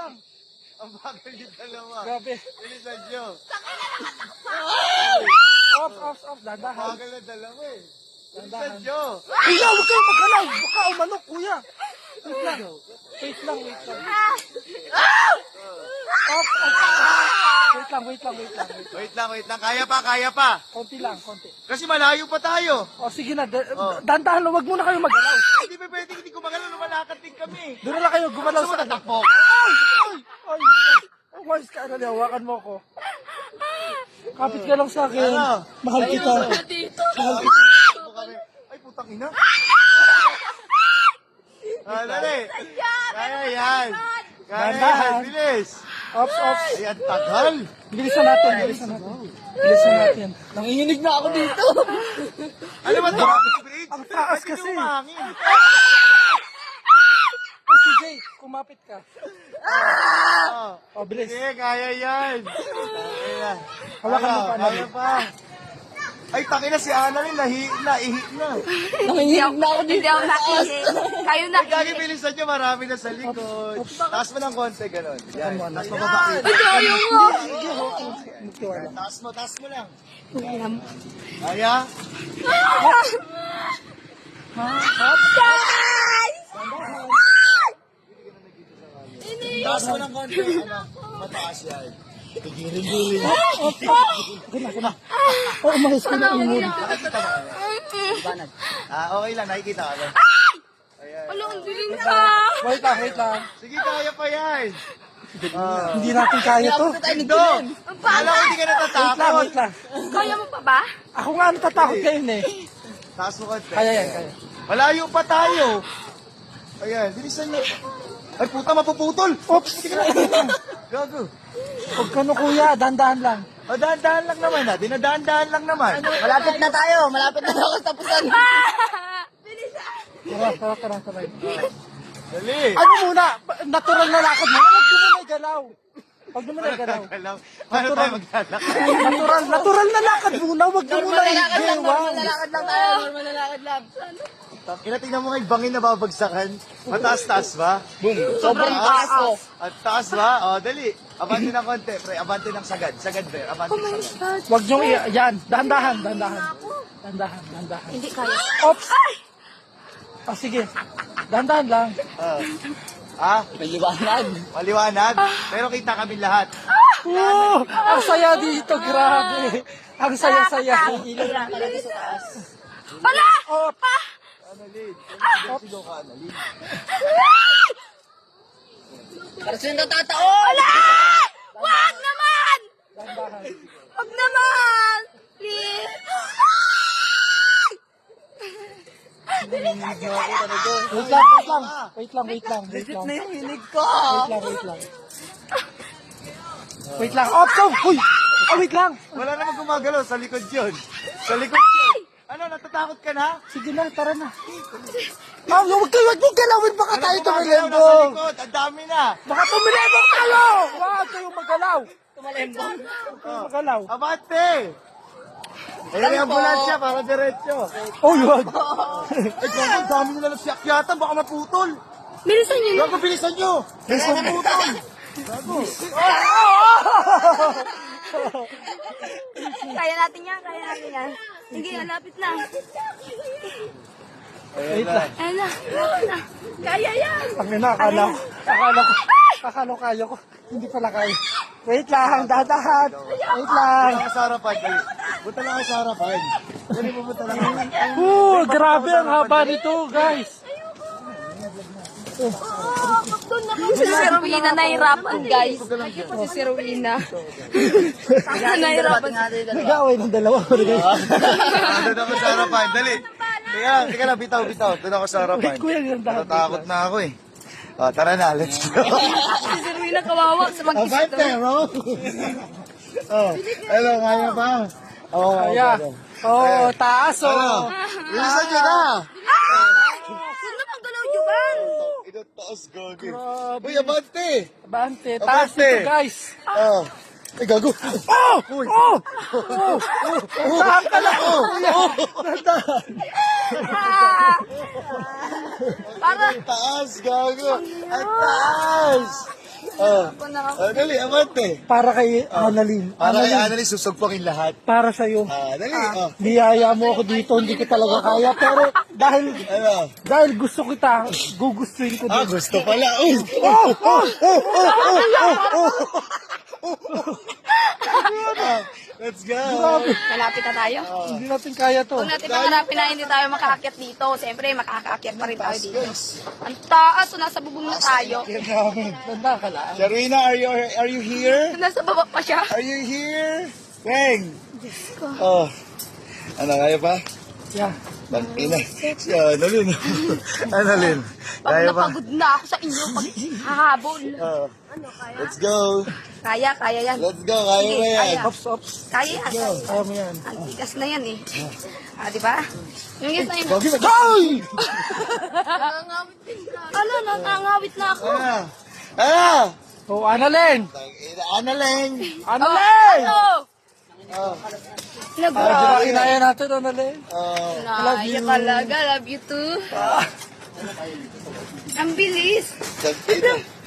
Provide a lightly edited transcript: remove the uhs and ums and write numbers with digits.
lang. Ang bagal yung dalawa. Grabe. Bilisan nyo. Off. Dandahan. Bagal na dalawa eh. Bilisan nyo. Kuya, huwag kayo magalaw. Baka umanok, kuya. Wait lang. Wait lang. Off. Wait lang. Wait lang. Kaya pa. Konti lang. Kasi malayo pa tayo. O, sige na. Dandahan lang. Huwag muna kayo magalaw. Ay, di ba pwede hindi ko magalaw, lumalakad din kami. Doon na lang kayo gumalaw Gusto mo sa tatakbo? Ay. Umayos ka na. Hawakan mo ko. Kapit ka lang sa akin. Ano? Mahal kita. Ay, putang ina. Dali. Kaya yan. Dandahan. Bilis. Off. Ay, ang tagal. Bilisan natin. Nanginginig na ako dito. Ano ba ito? Ang taas kasi. Umangin. Si Jay, kumapit ka. O, bilis. Sige, kaya yan. Kaya. Hawakan mo pa, Kaya pa. Ay, tangina si Annalyn, ihi na. Nanginginig na ako dito. Hindi ako nakihi. Kayo Ay, nakihi. gagibilisan nyo, marami na sa likod. Taas mo ng konti, gano'n. Yan, taas mo pa. Hindi, ayaw mo. Taas mo lang. Kaya? Taas mo ng konti. Mataas yan. Gigiring-giring. Umayos ka na umod. Okay lang, nakikita ka ba? Wala, ang dilim ka. Wait lang. Sige, kaya pa yan. Hindi natin kaya to. Ito! Alam ko hindi ka natatakot. Wait lang. Kaya mo pa ba? Ako nga natatakot ngayon eh. Taas mo konti. Kaya yan. Malayo pa tayo. Ayan, bilisan niyo. Ay, puta, mapuputol. Oops! Gago. Huwag ka no kuya, dandahan lang. O, dahan-dahan lang naman ha. Dinadahan-dahan lang naman. Malapit na tayo sa tapusan. Tara. Dali. Ano muna? Natural na lakad mo. Huwag mo muna igalaw. Paano tayo maglalakad? Natural na lakad muna. Huwag mo muna igalaw. Normal na lakad lang. Tingnan mo nga yung bangin na babagsakan. Mataas-taas ba? Boom. Sobrang taas ko. At taas ba? O, dali. Abante ng konti, pre. Abante ng sagad. Sagad, pre. Abante ng sagad. Huwag nyo yan. Dahan-dahan. Hindi kaya. Oops! Sige. Dahan-dahan lang. May liwanag. Maliwanag. Pero kita kami lahat. Ang saya dito. Grabe. Ang saya-saya. Ilaw lang talaga sa taas. Wala! Annalyn. Sino ka, Annalyn? Para sila natataon! Wala! Wag naman! Wag naman! Please! Wait lang. Na yung hinig ko! Wait lang. Oops! Uy! Wait lang. Wala namang gumagalaw. Sa likod yun. Ano, natatakot ka na? Sige na, tara na. Huwag mong galawin. Baka tayo Nasa tumilembong. likod. Ang dami na. Baka tumilembong tayo. Huwag kayong magalaw. Tumalembong. Huwag kayong magalaw. Abante! Ayun yung ambulansya para diretso. Oh, yun. Ay, gago, ang dami nila nagsiakyatan. Baka maputol. Bilisan niyo. Gago, bilisan nyo. Bilisan maputol. Gago. Kaya natin yan. Sige, malapit na. Wait lang. Ayun na. Kaya yan. Akala ko kaya ko. Hindi pala kaya. Wait lang, dadahan. Wait lang. Punta lang sa harapan. Dali. Punta lang sa harapan. Dali, pupunta lang. Grabe ang haba nito, guys. Si Serwina nahirapan, guys. Si Serwina. Nahirapan. Nag-away ng dalawa. Doon ako sa harapan. Dali. Teka lang, bitaw. Doon ako sa harapan. Kuya, yung dahan. Natatakot na ako eh. O, tara na, let's go. Si Serwina kawawa sa mag-isa Abante, bro. Hello, kaya pa? Oo, Kaya. Oh, taas oh. Bilisan nyo na. Huwag naman galaw, Juban. Ito, taas, gagi. Grabe. Uy, abante. Abante, taas Abante. nito, guys. Ay, gago. Uy. Saan ka na? Dandahan. Para. Ang taas, gago. Ang taas. Dali, abante. Para kay Annalyn. Para kay Annalyn, susugpongin lahat. Para sa'yo. Dali, Niyaya mo ako dito, hindi ko talaga kaya. Pero Ano? dahil gusto kita, gugustuhin ko din. Gusto pala. Uy! Let's go! Malapit na tayo. Hindi natin kaya to. Kung natin pangarapin na hindi tayo makakaakyat dito, siyempre makakaakyat pa rin tayo dito. Ang taas, so nasa bubong na tayo. Tanda ka lang. Sharwina, are you here? Nasa baba pa siya. Are you here? Bang! Oh. Ano, kaya pa? Yeah. Tangina. Si Annalyn. Annalyn. Pag Kaya pa? napagod na ako sa inyo, pag hahabol. Let's go. Kaya yan. Let's go. Kaya mo yan. Kaya. Ops, ops. Kaya yan. Kaya mo yan. Ang tigas na yan eh. Di ba? Yung yes na yun. Pogi, Ay! Ano, nangangawit na ako. Oh, Annalyn! Annalyn. Annalyn! Ano? Di ba kinaya natin, Annalyn? Naya talaga. Love you too. Ang bilis. Tangina.